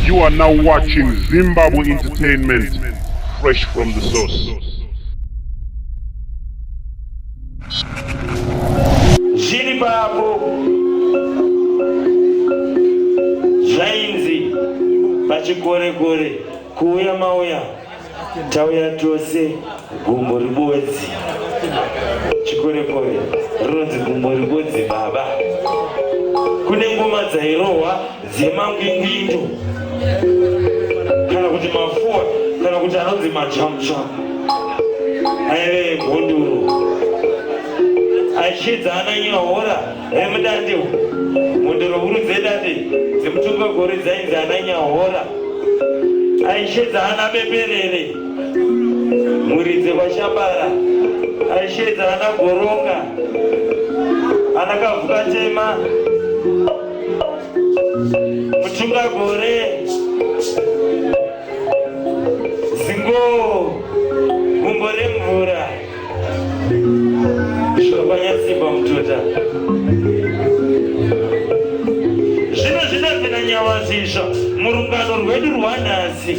You are now watching Zimbabwe Entertainment, fresh from the source. Zviri papo zvainzi pachikore-kore kuuya mauya tauya tose gumbo ribodzi. Chikore-kore rinonzi gumbo ribodzi baba. Kune ngoma dzairohwa dzemangwingwindo kana kuti mafuwa kana kuti anonzi machamuchamu aive gonduro achidza ananyahora emudande mundoro huru dzedande dzemutunga-gore dzainzi ananyahora aishedza ana beperere muridze kwashambara aishedza ana goronga ana kavhukatema mutunga-gore zingo gumbo remvura shokwanyasimba mutota zvino zvinobvina nyawazizva murungano rwedu rwanhasi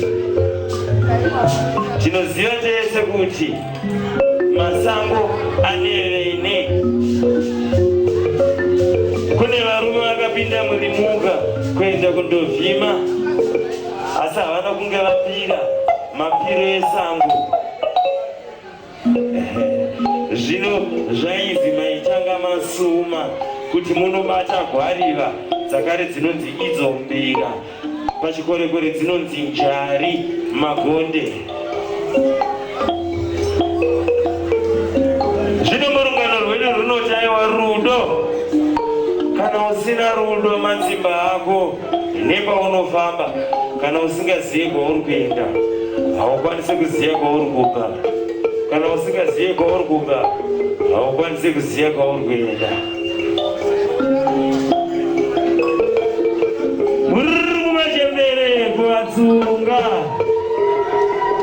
tinoziva tese kuti masango aneveine kune varume vakapinda murimuka kuenda kundovhima asi havana kunge vapira mapiro esango. Zvino zvainzi maitanga masuma kuti munobata gwariva dzakare dzinonzi idzo mbira pachikore-kore dzinonzi njari magonde. Zvino murungano rwedu runotaiwa rudo. Kana usina rudo madzimba ako nepaunofamba, kana usingazivi kwauri kuenda haukwanisi kuziva kwauri kubva, kana usingazivi kwauri kubva haukwanisi kuziva kwauri kuenda. Muri kumachembere kuvatsunga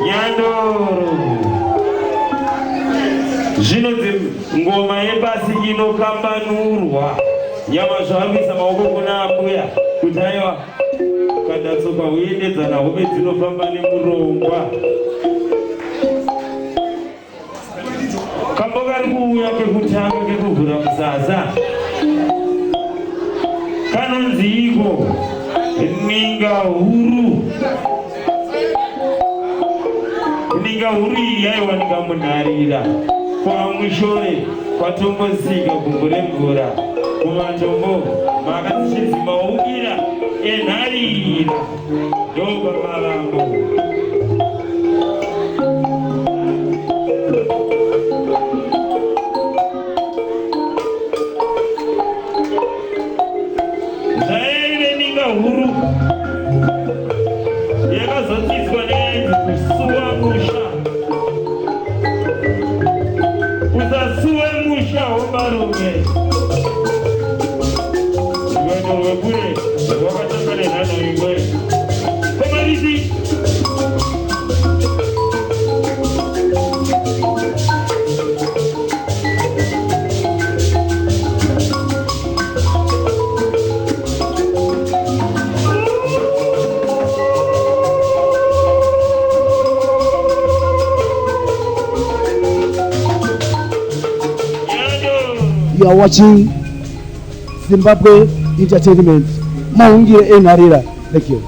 nyandoro. Zvinonzi ngoma yepasi inokambanurwa. Nyama zvavisa maoko kuna ambuya kuti aiwa kandatsoka uendedzana hope dzinofamba nemurongwa. Kambo kari kuuya kekutanga kekuvhura musasa kanonzi iko ninga huru. Ninga huru iyi yaiwanika munharira kwamushore kwatombosika gumbo remvura kumatombo makasichizimaukira enharira ndoba marambo. Zvaive ninga huru yakazotidzwa neyainzi kusuwa musha. Usasuwe musha wobarume. Rwekure rwakatanga nenhano imwe komarisi You are watching Zimbabwe Entertainment. Maungire enharira. Thank you.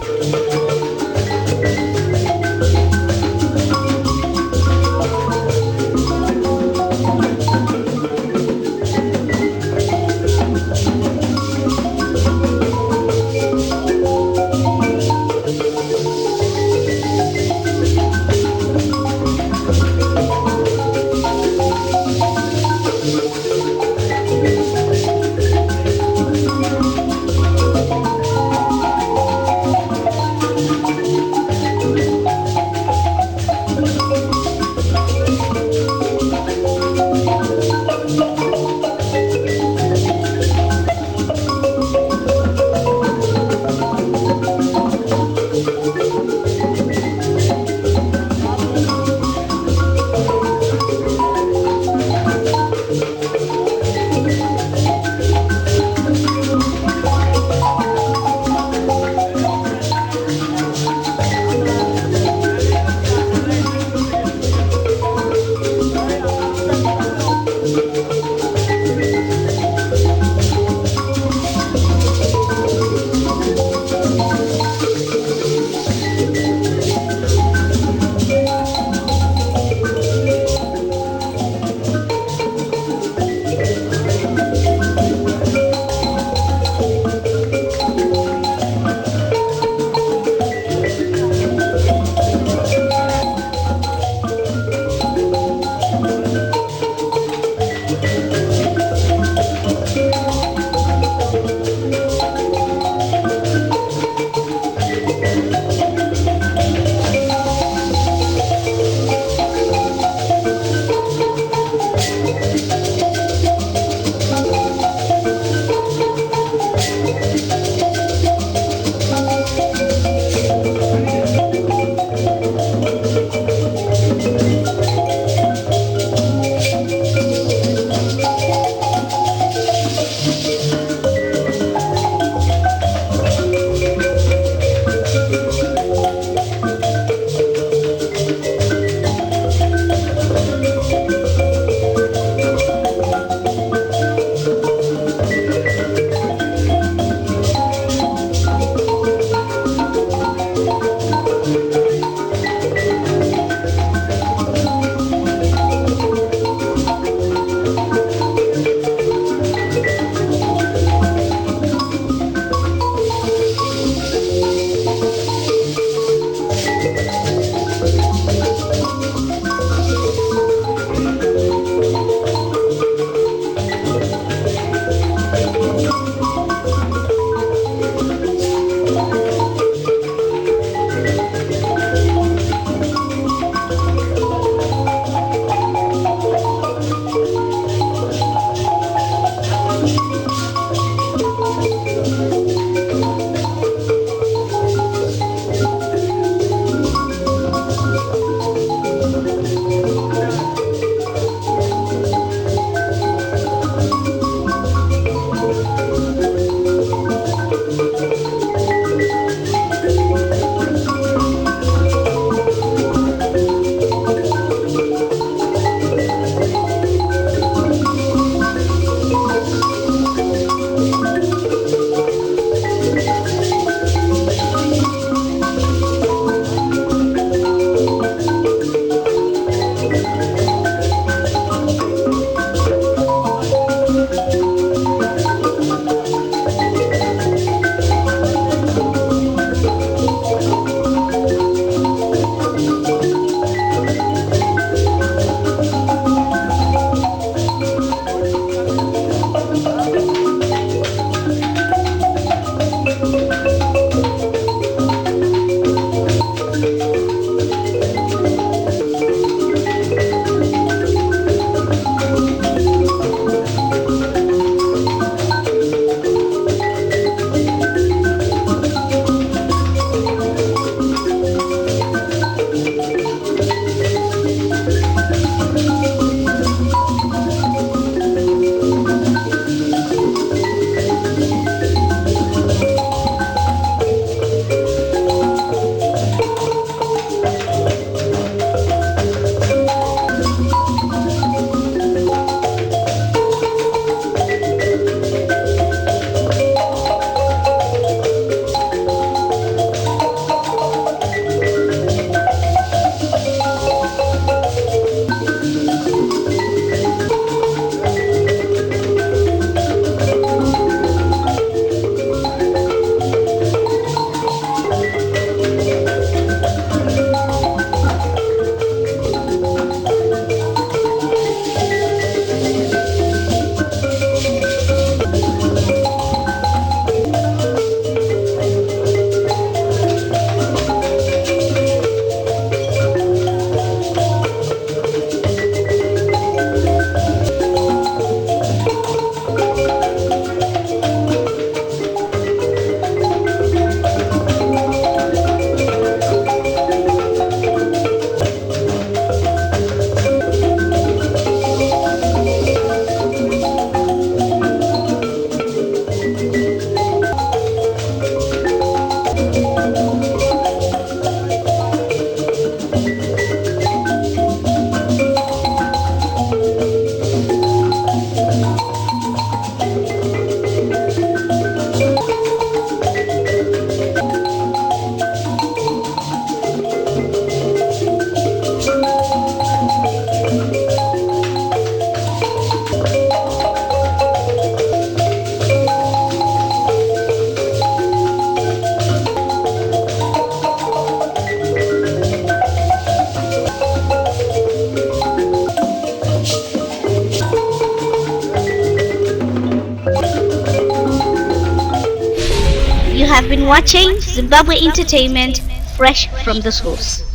have been watching Zimbabwe Entertainment, fresh from the source.